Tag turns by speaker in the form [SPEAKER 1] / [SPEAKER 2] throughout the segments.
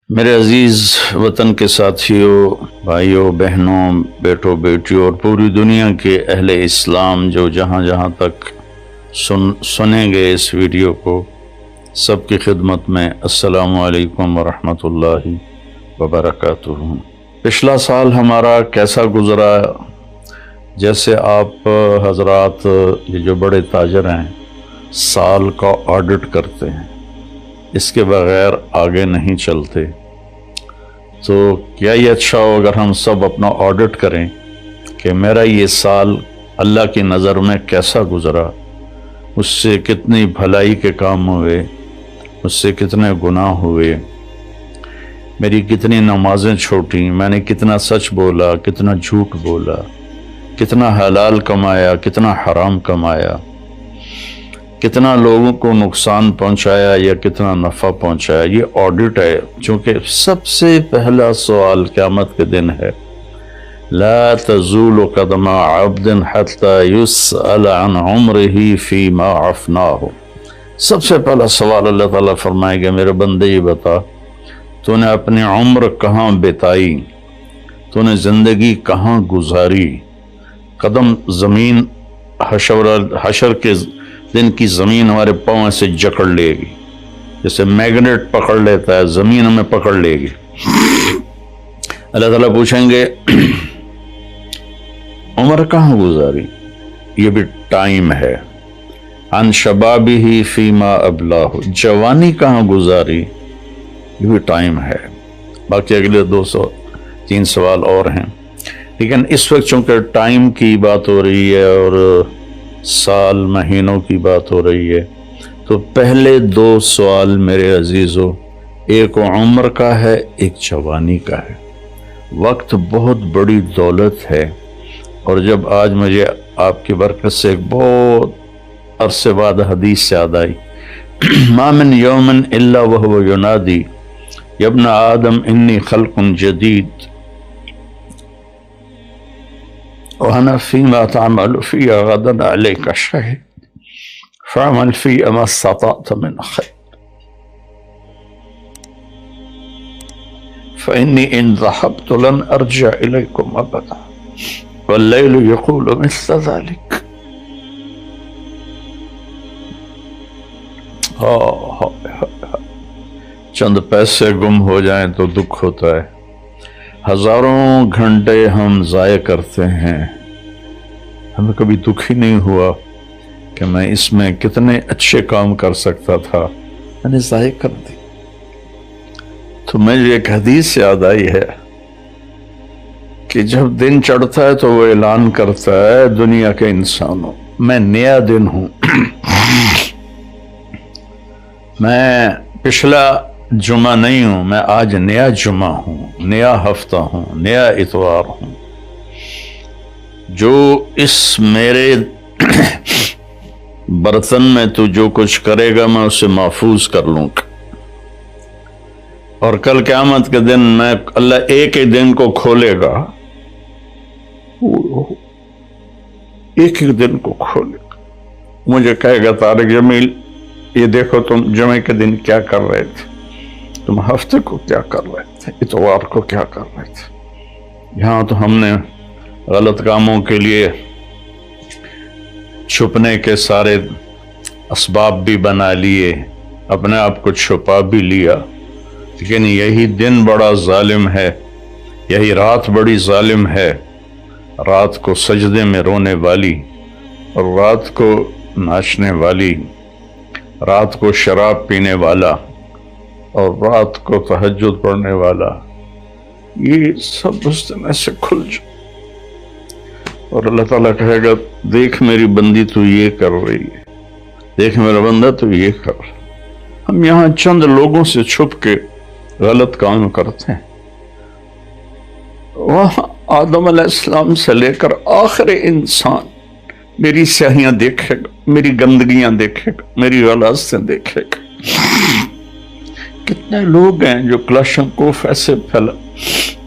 [SPEAKER 1] میرے عزیز وطن کے ساتھیوں، بھائیوں، بہنوں، بیٹوں، بیٹیوں اور پوری دنیا کے اہل اسلام جو جہاں جہاں تک سنیں گے اس ویڈیو کو، سب کی خدمت میں السلام علیکم ورحمۃ اللہ وبرکاتہ۔ پچھلا سال ہمارا کیسا گزرا؟ جیسے آپ حضرات یہ جو بڑے تاجر ہیں سال کا آڈٹ کرتے ہیں، اس کے بغیر آگے نہیں چلتے، تو کیا یہ اچھا ہو اگر ہم سب اپنا آڈٹ کریں کہ میرا یہ سال اللہ کی نظر میں کیسا گزرا، اس سے کتنی بھلائی کے کام ہوئے، اس سے کتنے گناہ ہوئے، میری کتنی نمازیں چھوٹیں، میں نے کتنا سچ بولا، کتنا جھوٹ بولا، کتنا حلال کمایا، کتنا حرام کمایا، کتنا لوگوں کو نقصان پہنچایا یا کتنا نفع پہنچایا۔ یہ آڈٹ ہے، چونکہ سب سے پہلا سوال قیامت کے دن ہے، لا تزول قدم عبد حتى يسأل عن عمره فيما افناه۔ سب سے پہلا سوال اللہ تعالیٰ فرمائے گا، میرے بندے یہ بتا تو نے اپنی عمر کہاں بتائی، تو نے زندگی کہاں گزاری۔ قدم زمین حشر کے دن کی زمین ہمارے پاؤں سے جکڑ لے گی، جیسے میگنیٹ پکڑ لیتا ہے، زمین ہمیں پکڑ لے گی۔ اللہ تعالیٰ پوچھیں گے عمر کہاں گزاری، یہ بھی ٹائم ہے۔ عن شبابہ فیما ابلاہ، جوانی کہاں گزاری، یہ بھی ٹائم ہے۔ باقی اگلے 203 سوال اور ہیں، لیکن اس وقت چونکہ ٹائم کی بات ہو رہی ہے اور سال مہینوں کی بات ہو رہی ہے، تو پہلے 2 سوال میرے عزیزو، ایک عمر کا ہے، ایک جوانی کا ہے۔ وقت بہت بڑی دولت ہے، اور جب آج مجھے آپ کی برکت سے ایک بہت عرصے بعد حدیث یاد آئی، ما من یوم الا وهو ینادی یا ابن آدم انی خلق جدید وأنا فيما تعمل في غدا عليك شهيد فاعمل في ما استطعت من خير فإني إن ذهبت لن أرجع إليكم أبدا والليل يقول مثل ذلك۔ چند پیسے گم ہو جائیں تو دکھ ہوتا ہے، ہزاروں گھنٹے ہم ضائع کرتے ہیں، ہمیں کبھی دکھ ہی نہیں ہوا کہ میں اس میں کتنے اچھے کام کر سکتا تھا، میں نے ضائع کر دی۔ تو مجھے ایک حدیث یاد آئی ہے کہ جب دن چڑھتا ہے تو وہ اعلان کرتا ہے دنیا کے انسانوں، میں نیا دن ہوں، میں پچھلا جمعہ نہیں ہوں، میں آج نیا جمعہ ہوں، نیا ہفتہ ہوں، نیا اتوار ہوں، جو اس میرے برتن میں تو جو کچھ کرے گا میں اسے محفوظ کر لوں گا، اور کل قیامت کے دن میں اللہ ایک ہی دن کو کھولے گا، ایک ہی دن کو کھولے گا، مجھے کہے گا طارق جمیل یہ دیکھو تم جمعے کے دن کیا کر رہے تھے، تم ہفتے کو کیا کر رہے تھے، اتوار کو کیا کر رہے تھے۔ یہاں تو ہم نے غلط کاموں کے لیے چھپنے کے سارے اسباب بھی بنا لیے، اپنے آپ کو چھپا بھی لیا، لیکن یہی دن بڑا ظالم ہے، یہی رات بڑی ظالم ہے، رات کو سجدے میں رونے والی، اور رات کو ناچنے والی، رات کو شراب پینے والا، اور رات کو تہجد پڑھنے والا، یہ سب اس دن ایسے کھل جائے، اور اللہ تعالیٰ کہے گا دیکھ میری بندی تو یہ کر رہی ہے، دیکھ میرا بندہ تو یہ کر رہا۔ ہم یہاں چند لوگوں سے چھپ کے غلط کام کرتے ہیں، وہاں آدم علیہ السلام سے لے کر آخر انسان میری سیاہیاں دیکھے گا، میری گندگیاں دیکھے گا، میری غلاظتیں دیکھے گا۔ کتنے لوگ ہیں جو کلاشنکوف ایسے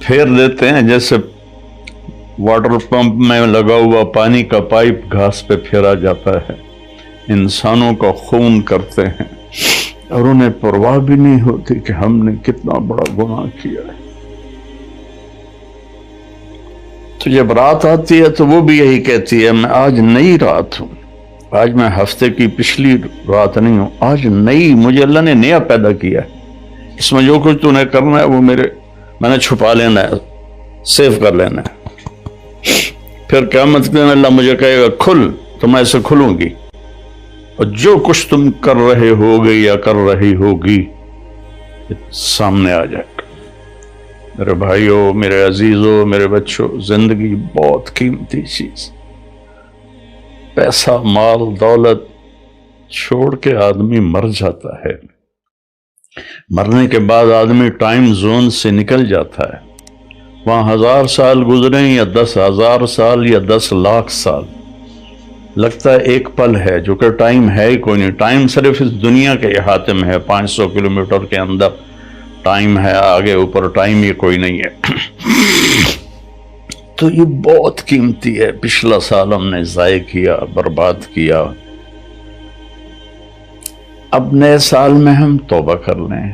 [SPEAKER 1] پھیر دیتے ہیں جیسے واٹر پمپ میں لگا ہوا پانی کا پائپ گھاس پہ پھیرا جاتا ہے، انسانوں کا خون کرتے ہیں، اور انہیں پرواہ بھی نہیں ہوتی کہ ہم نے کتنا بڑا گناہ کیا ہے۔ تو جب رات آتی ہے تو وہ بھی یہی کہتی ہے میں آج نئی رات ہوں، آج میں ہفتے کی پچھلی رات نہیں ہوں، آج نئی، مجھے اللہ نے نیا پیدا کیا ہے، اس میں جو کچھ تو نے کرنا ہے وہ میں نے چھپا لینا ہے، سیو کر لینا ہے۔ پھر قیامت کے دن اللہ مجھے کہے گا کھل، تو میں اسے کھلوں گی، اور جو کچھ تم کر رہے ہوگے یا کر رہی ہوگی سامنے آ جائے گا۔ میرے بھائیوں، میرے عزیزوں، میرے بچوں، زندگی بہت قیمتی چیز، پیسہ مال دولت چھوڑ کے آدمی مر جاتا ہے، مرنے کے بعد آدمی ٹائم زون سے نکل جاتا ہے، وہاں 1000 سال گزریں یا 10,000 سال یا 10 لاکھ سال، لگتا ہے ایک پل ہے، جو کہ ٹائم ہے ہی کوئی نہیں، ٹائم صرف اس دنیا کے احاطے میں ہے، 500 کلومیٹر کے اندر ٹائم ہے، آگے اوپر ٹائم یہ کوئی نہیں ہے۔ تو یہ بہت قیمتی ہے، پچھلا سال ہم نے ضائع کیا، برباد کیا، اب نئے سال میں ہم توبہ کر لیں۔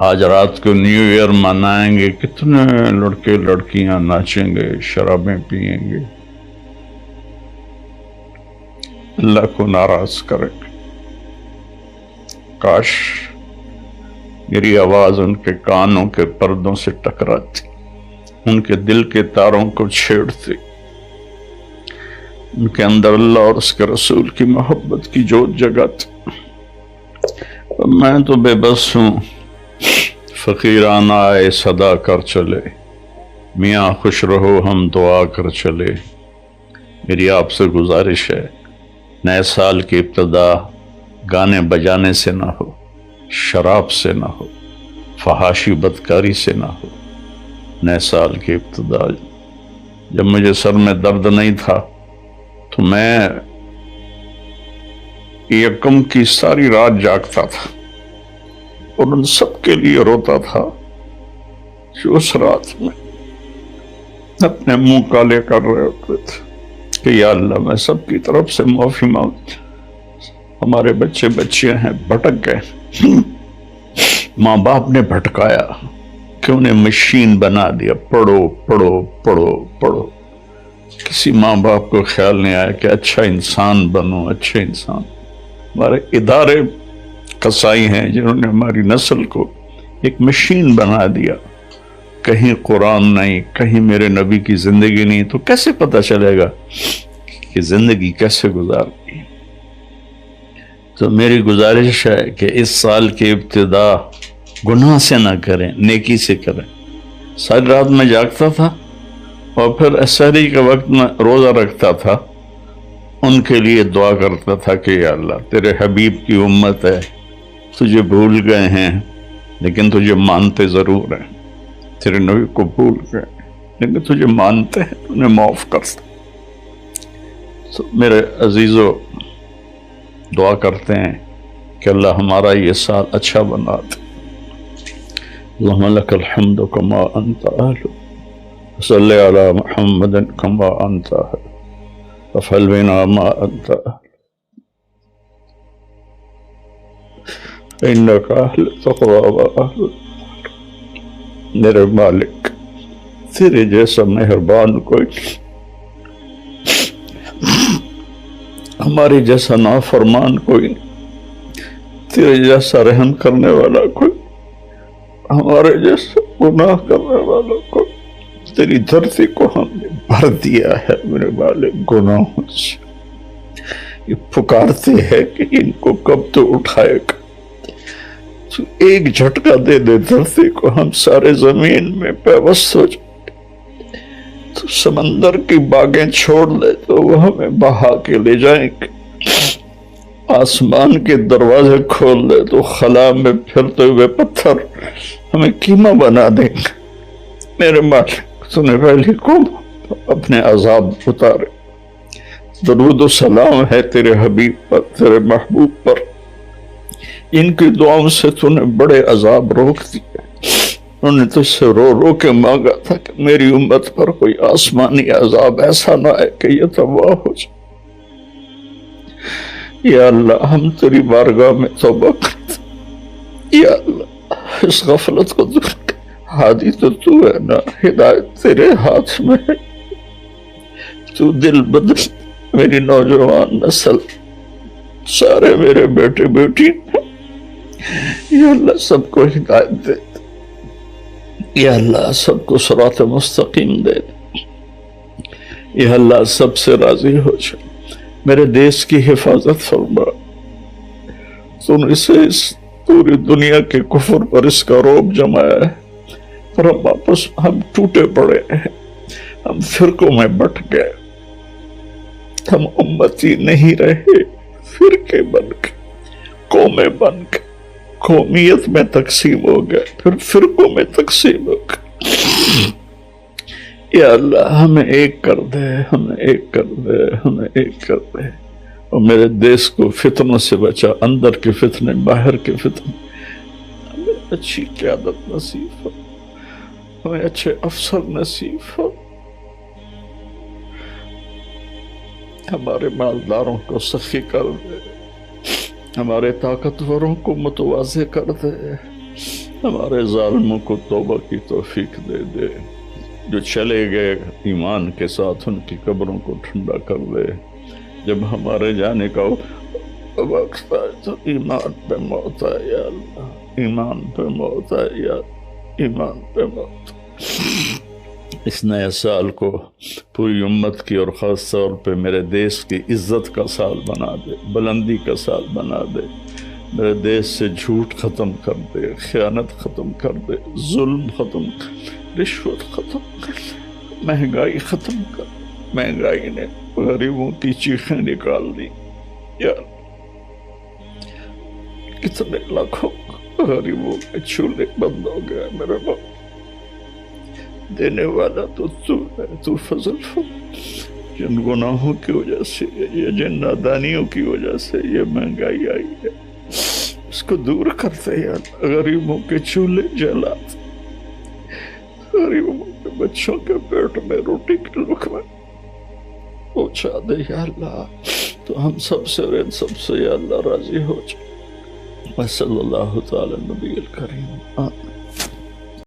[SPEAKER 1] آج رات کو نیو ایئر منائیں گے، کتنے لڑکے لڑکیاں ناچیں گے، شرابیں پئیں گے، اللہ کو ناراض کریں گے۔ کاش میری آواز ان کے کانوں کے پردوں سے ٹکراتی، ان کے دل کے تاروں کو چھیڑتی، ان کے اندر اللہ اور اس کے رسول کی محبت کی جوت جگاتی۔ میں تو بے بس ہوں، فقیرانہ آئے صدا کر چلے، میاں خوش رہو ہم دعا کر چلے۔ میری آپ سے گزارش ہے، نئے سال کی ابتدا گانے بجانے سے نہ ہو، شراب سے نہ ہو، فحاشی بدکاری سے نہ ہو۔ نئے سال کی ابتدا، جب مجھے سر میں درد نہیں تھا تو میں یکم کی ساری رات جاگتا تھا اور ان سب کے لیے روتا تھا جو اس رات میں اپنے منہ کالے کر رہے ہوتے تھے کہ یا اللہ میں سب کی طرف سے معافی مانگ، ہمارے بچے بچیاں ہیں بھٹک گئے، ماں باپ نے بھٹکایا کہ انہیں مشین بنا دیا، پڑھو پڑھو پڑھو پڑھو۔ کسی ماں باپ کو خیال نہیں آیا کہ اچھا انسان بنو، اچھے انسان۔ ہمارے ادارے قصائی ہیں جنہوں نے ہماری نسل کو ایک مشین بنا دیا، کہیں قرآن نہیں، کہیں میرے نبی کی زندگی نہیں، تو کیسے پتہ چلے گا کہ زندگی کیسے گزارنی ہے؟ تو میری گزارش ہے کہ اس سال کی ابتدا گناہ سے نہ کریں، نیکی سے کریں۔ ساری رات میں جاگتا تھا اور پھر سحری کے وقت میں روزہ رکھتا تھا، ان کے لیے دعا کرتا تھا کہ یا اللہ تیرے حبیب کی امت ہے، تجھے بھول گئے ہیں لیکن تجھے مانتے ضرور ہیں، تیرے نبی کو بھول گئے لیکن تجھے مانتے ہیں، انہیں معاف کر۔ تو میرے عزیزو، دعا کرتے ہیں کہ اللہ ہمارا یہ سال اچھا بنا دے۔ اللہم لک الحمد کما انت اہل، صلی علی محمد کما انت اہل، وفعل بنا ما انت اہل، انک اہل تقوی و اہل۔ میرے مالک، تیرے جیسا مہربان کوئی نہیں، ہمارے جیسا نافرمان کوئی نہیں، تیرے جیسا رحم کرنے والا کوئی، ہمارے جیسا گناہ کرنے والا کوئی۔ تیری دھرتی کو ہم نے بھر دیا ہے میرے مالک گناہوں سے، یہ پکارتے ہیں کہ ان کو کب تو اٹھائے گا، تو ایک جھٹکا دے دے دھرتی کو، ہم سارے زمین میں پیوست ہو جائیں، تو سمندر کی باغیں چھوڑ دے تو وہ ہمیں بہا کے لے جائیں گے، آسمان کے دروازے کھول دے تو خلا میں پھرتے ہوئے پتھر ہمیں کیما بنا دیں گے۔ میرے مالک، تو نے پہلی قوم اپنے عذاب اتارے۔ درود و سلام ہے تیرے حبیب پر، تیرے محبوب پر، ان کی دعاؤں سے تو نے بڑے عذاب روک دیے۔ انہوں نے تجھ سے رو رو کے مانگا تھا کہ میری امت پر کوئی آسمانی عذاب ایسا نہ آئے کہ یہ تباہ ہو جائے۔ یا اللہ، ہم تیری بارگاہ میں توبہ کرتے، یا اللہ اس غفلت کو دور کر، ہادی تو تو ہے نا، ہدایت تیرے ہاتھ میں ہے، تو دل بدل میری نوجوان نسل، سارے میرے بیٹے بیٹی، یا اللہ سب کو ہدایت دے، یا اللہ سب کو صراط مستقیم دے، یا اللہ سب سے راضی ہو جائے، میرے دیش کی حفاظت فرما، تو نے اسے اس پوری دنیا کے کفر پر اس کا روب جمایا ہے، اور ہم واپس ہم ٹوٹے پڑے ہیں، ہم فرقوں میں بٹ گئے، ہم امتی نہیں رہے، فرقے بن کے، قومیں بن کے، قومیت میں تقسیم ہو گئے، پھر فرقوں میں تقسیم ہو گئے، یا اللہ ہمیں ایک کر دے، ہمیں ایک کر دے، ہمیں ایک کر دے، اور میرے دیش کو فتنوں سے بچا، اندر کے فتنے، باہر کے فتنے، ہمیں اچھی قیادت نصیب ہو، ہمیں اچھے افسر نصیب ہو، ہمارے مالداروں کو سخی کر دے، ہمارے طاقتوروں کو متواضع کر دے، ہمارے ظالموں کو توبہ کی توفیق دے دے، جو چلے گئے ایمان کے ساتھ ان کی قبروں کو ٹھنڈا کر دے، جب ہمارے جانے کا وقت آئے تو ایمان پہ موت آئے، یا اللہ ایمان پہ موت آئے، یا ایمان پہ موت۔ اس نئے سال کو پوری امت کی اور خاص طور پہ میرے دیش کی عزت کا سال بنا دے، بلندی کا سال بنا دے، میرے دیش سے جھوٹ ختم کر دے، خیانت ختم کر دے، ظلم ختم کر، رشوت ختم کر، مہنگائی ختم کر، مہنگائی نے غریبوں کی چیخیں نکال دی، یا کتنے لاکھوں غریبوں کے چولہے بند ہو گئے، میرے باپ دینے والا تو تو ہے، تو فضل جن گناہوں کی وجہ سے یا جن نادانیوں کی وجہ سے یہ مہنگائی آئی ہے اس کو دور کرتے، یا غریبوں کے چولہے جلاتے، غریبوں کے بچوں کے پیٹ میں روٹی کے لقمے پہنچا دے، یا اللہ تو ہم سب سے اور ان سب سے یا اللہ راضی ہو جائے۔ صلی اللہ تعالی نبی الکریم آمین۔